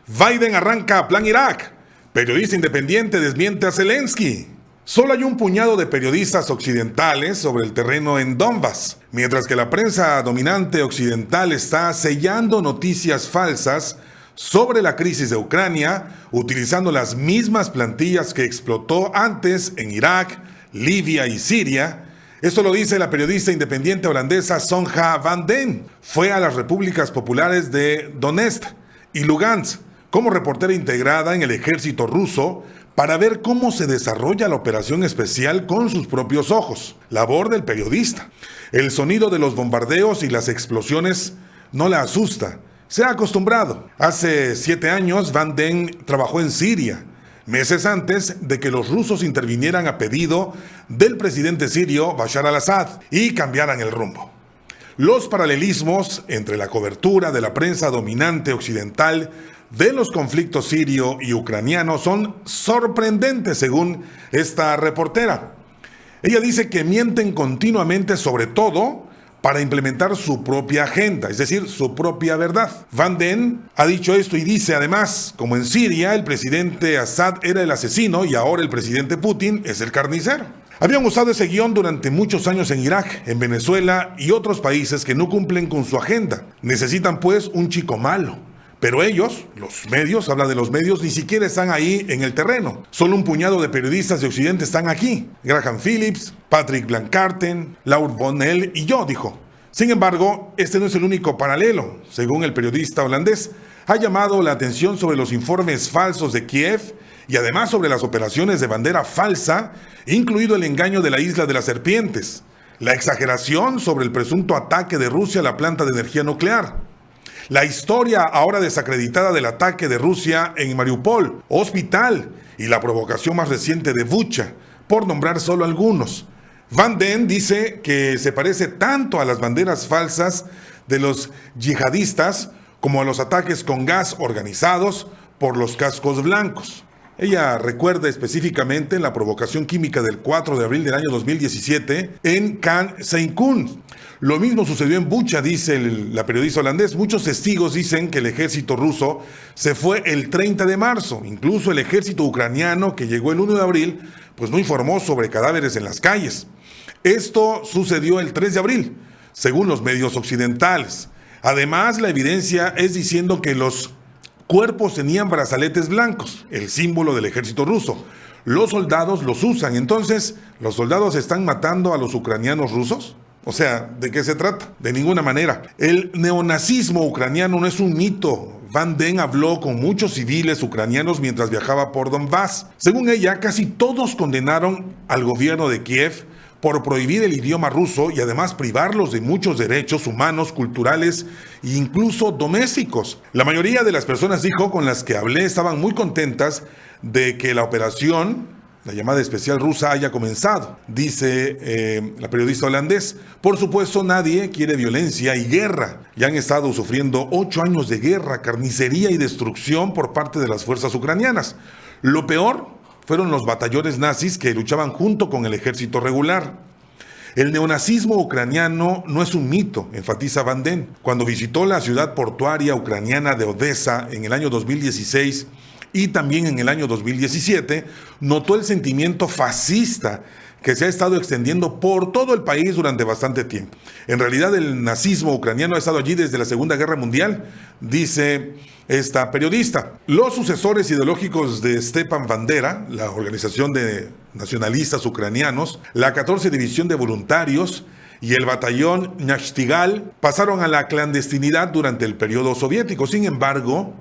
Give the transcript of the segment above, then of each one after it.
Biden arranca plan Irak. Periodista independiente desmiente a Zelensky. Solo hay un puñado de periodistas occidentales sobre el terreno en Donbass, mientras que la prensa dominante occidental está sellando noticias falsas sobre la crisis de Ucrania, utilizando las mismas plantillas que explotó antes en Irak, Libia y Siria. Esto lo dice la periodista independiente holandesa Sonja van den. Fue a las repúblicas populares de Donetsk y Lugansk como reportera integrada en el ejército ruso para ver cómo se desarrolla la operación especial con sus propios ojos. Labor del periodista. El sonido de los bombardeos y las explosiones no la asusta. Se ha acostumbrado. Hace 7 años Van den trabajó en Siria, meses antes de que los rusos intervinieran a pedido del presidente sirio Bashar al-Assad y cambiaran el rumbo. Los paralelismos entre la cobertura de la prensa dominante occidental de los conflictos sirio y ucraniano son sorprendentes, según esta reportera. Ella dice que mienten continuamente, sobre todo para implementar su propia agenda, es decir, su propia verdad. Van den ha dicho esto y dice además, como en Siria el presidente Assad era el asesino y ahora el presidente Putin es el carnicero. Habían usado ese guión durante muchos años en Irak, en Venezuela y otros países que no cumplen con su agenda. Necesitan pues un chico malo. Pero ellos, los medios, habla de los medios, ni siquiera están ahí en el terreno. Solo un puñado de periodistas de Occidente están aquí. Graham Phillips, Patrick Blancarten, Laur Bonnell y yo, dijo. Sin embargo, este no es el único paralelo. Según el periodista holandés, ha llamado la atención sobre los informes falsos de Kiev y además sobre las operaciones de bandera falsa, incluido el engaño de la isla de las serpientes, la exageración sobre el presunto ataque de Rusia a la planta de energía nuclear, la historia ahora desacreditada del ataque de Rusia en Mariupol, Hospital, y la provocación más reciente de Bucha, por nombrar solo algunos. Van den dice que se parece tanto a las banderas falsas de los yihadistas como a los ataques con gas organizados por los cascos blancos. Ella recuerda específicamente la provocación química del 4 de abril del año 2017 en Khan Shaykhun. Lo mismo sucedió en Bucha, dice la periodista holandés. Muchos testigos dicen que el ejército ruso se fue el 30 de marzo. Incluso el ejército ucraniano, que llegó el 1 de abril, pues no informó sobre cadáveres en las calles. Esto sucedió el 3 de abril, según los medios occidentales. Además, la evidencia es diciendo que los cuerpos tenían brazaletes blancos, el símbolo del ejército ruso. Los soldados los usan. Entonces, ¿los soldados están matando a los ucranianos rusos? O sea, ¿de qué se trata? De ninguna manera. El neonazismo ucraniano no es un mito. Van den habló con muchos civiles ucranianos mientras viajaba por Donbass. Según ella, casi todos condenaron al gobierno de Kiev por prohibir el idioma ruso y además privarlos de muchos derechos humanos, culturales e incluso domésticos. La mayoría de las personas, dijo, con las que hablé estaban muy contentas de que la operación, la llamada especial rusa, haya comenzado, dice la periodista holandés. Por supuesto, nadie quiere violencia y guerra. Ya han estado sufriendo 8 años de guerra, carnicería y destrucción por parte de las fuerzas ucranianas. Lo peor fueron los batallones nazis que luchaban junto con el ejército regular. El neonazismo ucraniano no es un mito, enfatiza Van den. Cuando visitó la ciudad portuaria ucraniana de Odessa en el año 2016 y también en el año 2017, notó el sentimiento fascista que se ha estado extendiendo por todo el país durante bastante tiempo. En realidad, el nazismo ucraniano ha estado allí desde la Segunda Guerra Mundial, dice esta periodista. Los sucesores ideológicos de Stepan Bandera, la organización de nacionalistas ucranianos, la 14 División de Voluntarios y el batallón Nashtigal pasaron a la clandestinidad durante el periodo soviético. Sin embargo,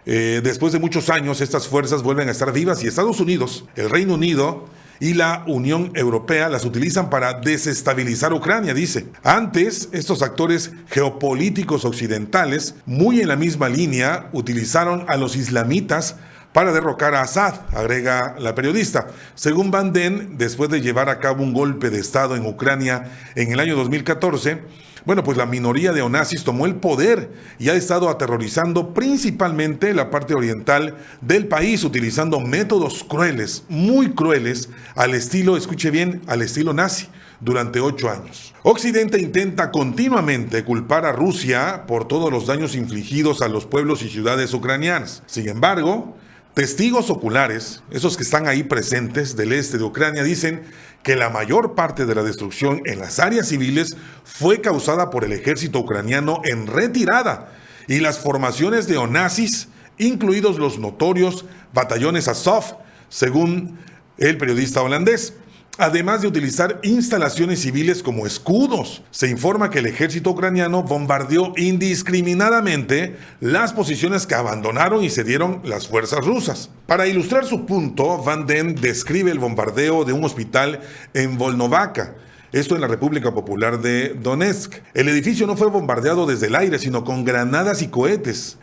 después de muchos años, estas fuerzas vuelven a estar vivas y Estados Unidos, el Reino Unido y la Unión Europea las utilizan para desestabilizar Ucrania, dice. Antes, estos actores geopolíticos occidentales, muy en la misma línea, utilizaron a los islamitas para derrocar a Assad, agrega la periodista. Según Van den, después de llevar a cabo un golpe de Estado en Ucrania en el año 2014, Bueno, pues la minoría de neonazis tomó el poder y ha estado aterrorizando principalmente la parte oriental del país, utilizando métodos crueles, muy crueles, al estilo, escuche bien, al estilo nazi, durante 8 años. Occidente intenta continuamente culpar a Rusia por todos los daños infligidos a los pueblos y ciudades ucranianas. Sin embargo, testigos oculares, esos que están ahí presentes del este de Ucrania, dicen que la mayor parte de la destrucción en las áreas civiles fue causada por el ejército ucraniano en retirada y las formaciones neonazis, incluidos los notorios batallones Azov, según el periodista holandés. Además de utilizar instalaciones civiles como escudos, se informa que el ejército ucraniano bombardeó indiscriminadamente las posiciones que abandonaron y cedieron las fuerzas rusas. Para ilustrar su punto, Van Den describe el bombardeo de un hospital en Volnovakha, esto en la República Popular de Donetsk. El edificio no fue bombardeado desde el aire, sino con granadas y cohetes.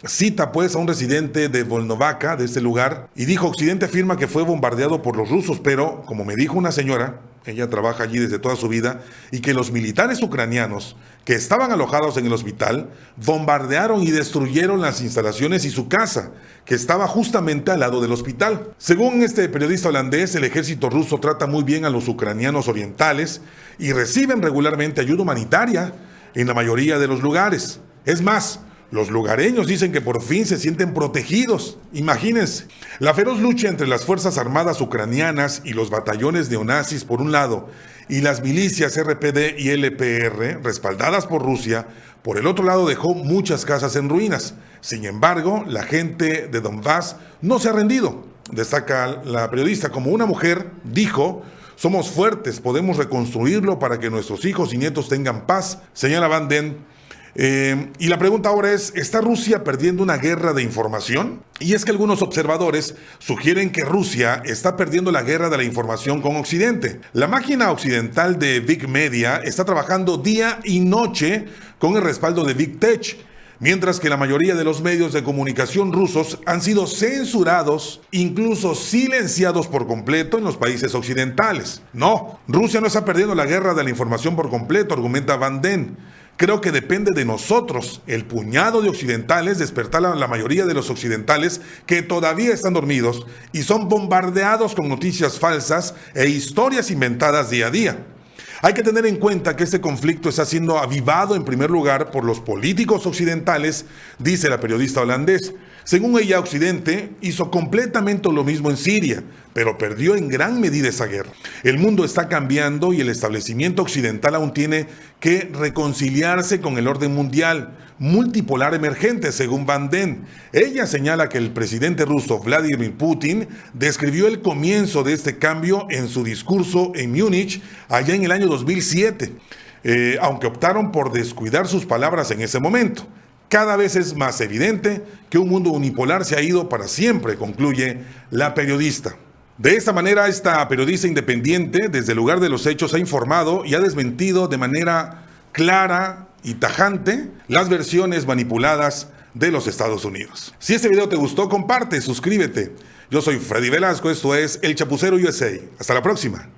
Cita pues a un residente de Volnovakha, de este lugar, y dijo: Occidente afirma que fue bombardeado por los rusos, pero, como me dijo una señora, ella trabaja allí desde toda su vida, y que los militares ucranianos que estaban alojados en el hospital bombardearon y destruyeron las instalaciones y su casa, que estaba justamente al lado del hospital. Según este periodista holandés, el ejército ruso trata muy bien a los ucranianos orientales y reciben regularmente ayuda humanitaria en la mayoría de los lugares. Es más, los lugareños dicen que por fin se sienten protegidos. Imagínense, la feroz lucha entre las Fuerzas Armadas ucranianas y los batallones neonazis por un lado, y las milicias RPD y LPR, respaldadas por Rusia, por el otro lado dejó muchas casas en ruinas. Sin embargo, la gente de Donbass no se ha rendido. Destaca la periodista: como una mujer dijo: somos fuertes, podemos reconstruirlo para que nuestros hijos y nietos tengan paz, señala Van Den. Y la pregunta ahora es: ¿está Rusia perdiendo una guerra de información? Y es que algunos observadores sugieren que Rusia está perdiendo la guerra de la información con Occidente. La máquina occidental de Big Media está trabajando día y noche con el respaldo de Big Tech, mientras que la mayoría de los medios de comunicación rusos han sido censurados, incluso silenciados por completo en los países occidentales. No, Rusia no está perdiendo la guerra de la información por completo, argumenta Van Den. Creo que depende de nosotros, el puñado de occidentales, despertar a la mayoría de los occidentales que todavía están dormidos y son bombardeados con noticias falsas e historias inventadas día a día. Hay que tener en cuenta que este conflicto está siendo avivado en primer lugar por los políticos occidentales, dice la periodista holandés. Según ella, Occidente hizo completamente lo mismo en Siria, pero perdió en gran medida esa guerra. El mundo está cambiando y el establecimiento occidental aún tiene que reconciliarse con el orden mundial multipolar emergente, según Van Den. Ella señala que el presidente ruso Vladimir Putin describió el comienzo de este cambio en su discurso en Múnich allá en el año 2007, aunque optaron por descuidar sus palabras en ese momento. Cada vez es más evidente que un mundo unipolar se ha ido para siempre, concluye la periodista. De esta manera, esta periodista independiente, desde el lugar de los hechos, ha informado y ha desmentido de manera clara y tajante las versiones manipuladas de los Estados Unidos. Si este video te gustó, comparte, suscríbete. Yo soy Freddy Velasco, esto es El Chapucero USA. Hasta la próxima.